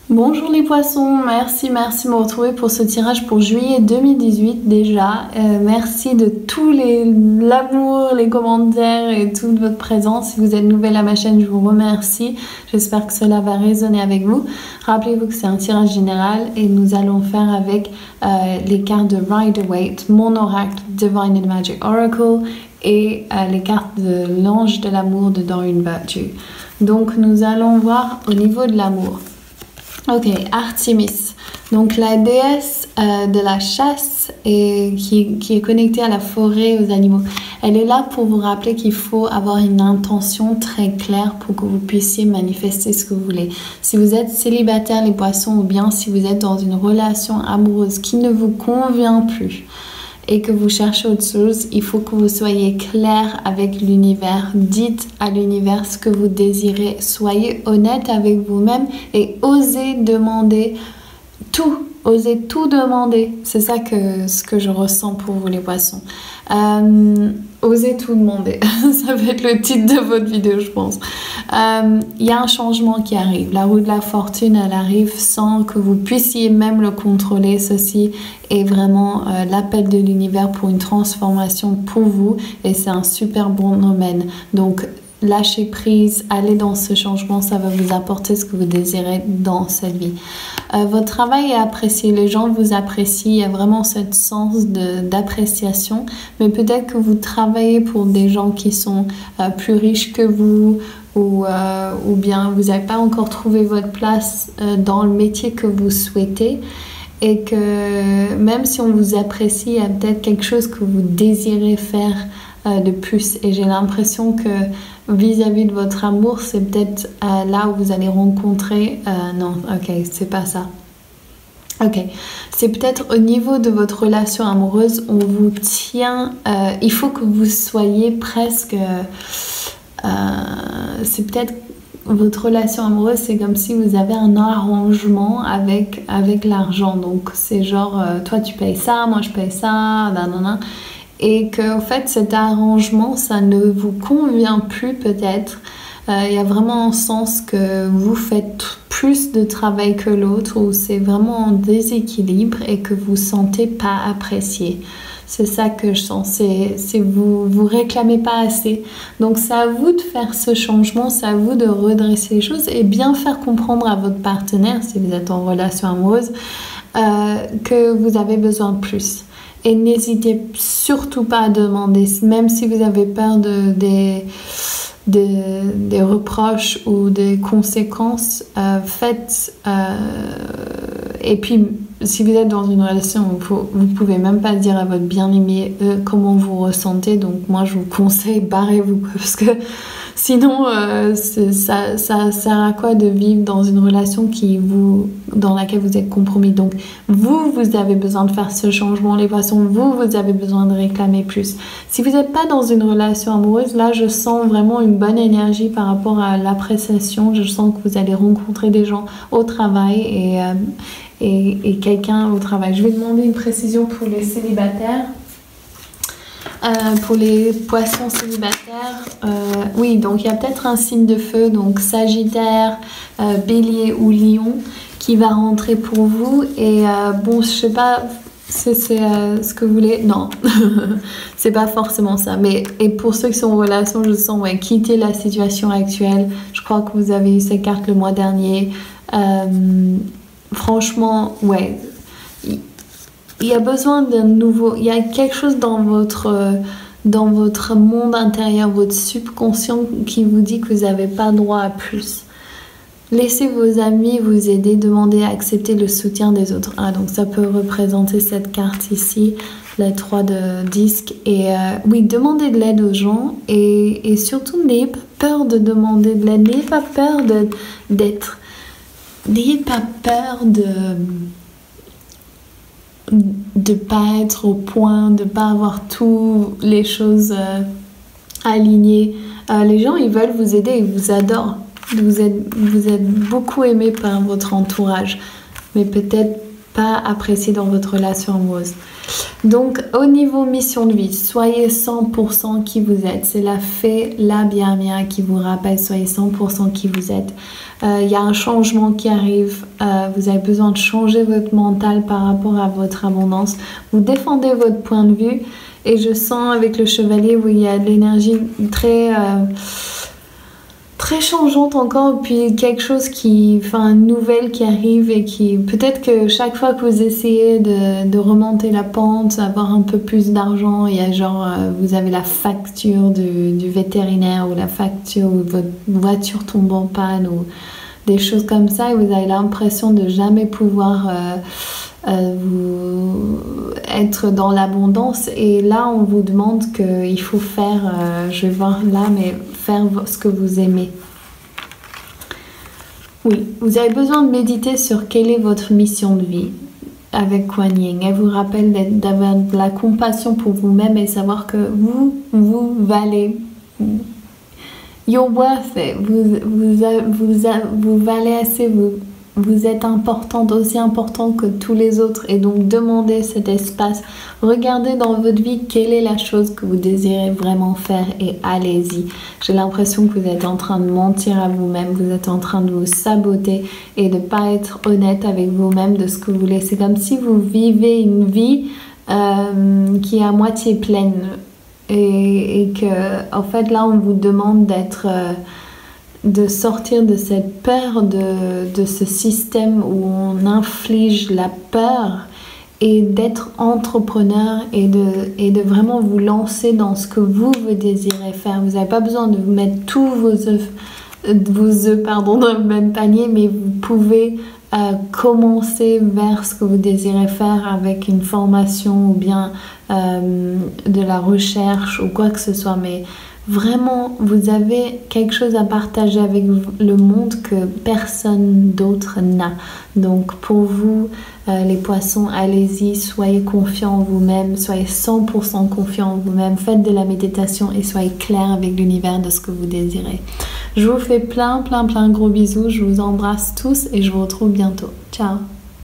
Bonjour les poissons, merci de me retrouver pour ce tirage pour juillet 2018 déjà. Merci de tout l'amour, les commentaires et toute votre présence. Si vous êtes nouvelle à ma chaîne, je vous remercie. J'espère que cela va résonner avec vous. Rappelez-vous que c'est un tirage général et nous allons faire avec les cartes de Rider-Waite, mon oracle Divine and Magic Oracle et les cartes de l'ange de l'amour de Doreen Virtue. Donc nous allons voir au niveau de l'amour. Ok, Artemis, donc la déesse de la chasse et qui est connectée à la forêt, aux animaux. Elle est là pour vous rappeler qu'il faut avoir une intention très claire pour que vous puissiez manifester ce que vous voulez. Si vous êtes célibataire les poissons ou bien si vous êtes dans une relation amoureuse qui ne vous convient plus et que vous cherchez autre chose, il faut que vous soyez clair avec l'univers. Dites à l'univers ce que vous désirez. Soyez honnête avec vous-même et osez demander tout. Osez tout demander. C'est ça ce que je ressens pour vous les poissons. Osez tout demander. Ça va être le titre de votre vidéo, je pense. Il y a un changement qui arrive. La roue de la fortune, elle arrive sans que vous puissiez même le contrôler. Ceci est vraiment l'appel de l'univers pour une transformation pour vous. Et c'est un super bon domaine. Donc, lâchez prise, allez dans ce changement, ça va vous apporter ce que vous désirez dans cette vie. Votre travail est apprécié, les gens vous apprécient, il y a vraiment ce sens d'appréciation, mais peut-être que vous travaillez pour des gens qui sont plus riches que vous ou bien vous n'avez pas encore trouvé votre place dans le métier que vous souhaitez. Et que même si on vous apprécie, il y a peut-être quelque chose que vous désirez faire de plus. Et j'ai l'impression que vis-à-vis de votre amour, c'est peut-être là où vous allez rencontrer... non, ok, c'est pas ça. Ok, c'est peut-être au niveau de votre relation amoureuse, on vous tient... il faut que vous soyez presque... c'est peut-être... Votre relation amoureuse, c'est comme si vous avez un arrangement avec l'argent. Donc, c'est genre, toi, tu payes ça, moi, je paye ça, nanana. Et que, en fait, cet arrangement, ça ne vous convient plus, peut-être. Il y a vraiment un sens que vous faites plus de travail que l'autre, ou c'est vraiment en déséquilibre et que vous ne sentez pas apprécié. C'est ça que je sens, c'est vous réclamez pas assez. Donc c'est à vous de faire ce changement, c'est à vous de redresser les choses et bien faire comprendre à votre partenaire, si vous êtes en relation amoureuse, que vous avez besoin de plus. Et n'hésitez surtout pas à demander, même si vous avez peur des reproches ou des conséquences, faites... et puis, si vous êtes dans une relation, vous pouvez même pas dire à votre bien-aimé comment vous ressentez. Donc, moi, je vous conseille, barrez-vous. Parce que sinon, ça sert à quoi de vivre dans une relation dans laquelle vous êtes compromis. Donc, vous avez besoin de faire ce changement. Les poissons, vous avez besoin de réclamer plus. Si vous n'êtes pas dans une relation amoureuse, là, je sens vraiment une bonne énergie par rapport à l'appréciation. Je sens que vous allez rencontrer des gens au travail et quelqu'un au travail. Je vais demander une précision pour les célibataires. Pour les poissons célibataires, oui, donc il y a peut-être un signe de feu, donc Sagittaire, Bélier ou Lion qui va rentrer pour vous. Et bon, je sais pas, c'est ce que vous voulez. Non, c'est pas forcément ça. Mais et pour ceux qui sont en relation, je sens quitter la situation actuelle. Je crois que vous avez eu ces cartes le mois dernier. Franchement, ouais, il y a besoin d'un nouveau... Il y a quelque chose dans votre monde intérieur, votre subconscient qui vous dit que vous n'avez pas droit à plus. Laissez vos amis vous aider, demandez à accepter le soutien des autres. Ah, donc ça peut représenter cette carte ici, les 3 de disques. Et oui, demandez de l'aide aux gens et surtout n'ayez pas peur de demander de l'aide, n'ayez pas peur d'être... N'ayez pas peur de pas être au point, de pas avoir toutes les choses alignées. Les gens, ils veulent vous aider, ils vous adorent. Vous êtes beaucoup aimé par votre entourage, mais peut-être pas apprécié dans votre relation amoureuse. Donc au niveau mission de vie, soyez 100% qui vous êtes. C'est la fée, la bienveillante qui vous rappelle, soyez 100% qui vous êtes. Il y a un changement qui arrive, vous avez besoin de changer votre mental par rapport à votre abondance. Vous défendez votre point de vue et je sens avec le chevalier où il y a de l'énergie très changeante encore, puis quelque chose une nouvelle qui arrive et qui, peut-être que chaque fois que vous essayez de remonter la pente, avoir un peu plus d'argent, il y a genre, vous avez la facture du vétérinaire ou la facture où votre voiture tombe en panne ou des choses comme ça et vous avez l'impression de jamais pouvoir être dans l'abondance et là on vous demande qu'il faut faire, je vais voir là, mais faire ce que vous aimez. Oui, vous avez besoin de méditer sur quelle est votre mission de vie avec Kuan Yin. Elle vous rappelle d'avoir de la compassion pour vous-même et savoir que vous valez. You're worth it. Vous valez assez. Vous êtes importante, aussi important que tous les autres et donc demandez cet espace. Regardez dans votre vie quelle est la chose que vous désirez vraiment faire et allez-y. J'ai l'impression que vous êtes en train de mentir à vous-même, vous êtes en train de vous saboter et de ne pas être honnête avec vous-même de ce que vous voulez. C'est comme si vous vivez une vie qui est à moitié pleine et que en fait là on vous demande de sortir de cette peur, de ce système où on inflige la peur et d'être entrepreneur et de vraiment vous lancer dans ce que vous désirez faire. Vous n'avez pas besoin de vous mettre tous vos œufs dans le même panier, mais vous pouvez commencer vers ce que vous désirez faire avec une formation ou bien de la recherche ou quoi que ce soit, mais vraiment, vous avez quelque chose à partager avec le monde que personne d'autre n'a. Donc pour vous, les poissons, allez-y, soyez confiants en vous-même, soyez 100% confiants en vous-même, faites de la méditation et soyez clair avec l'univers de ce que vous désirez. Je vous fais plein gros bisous, je vous embrasse tous et je vous retrouve bientôt. Ciao!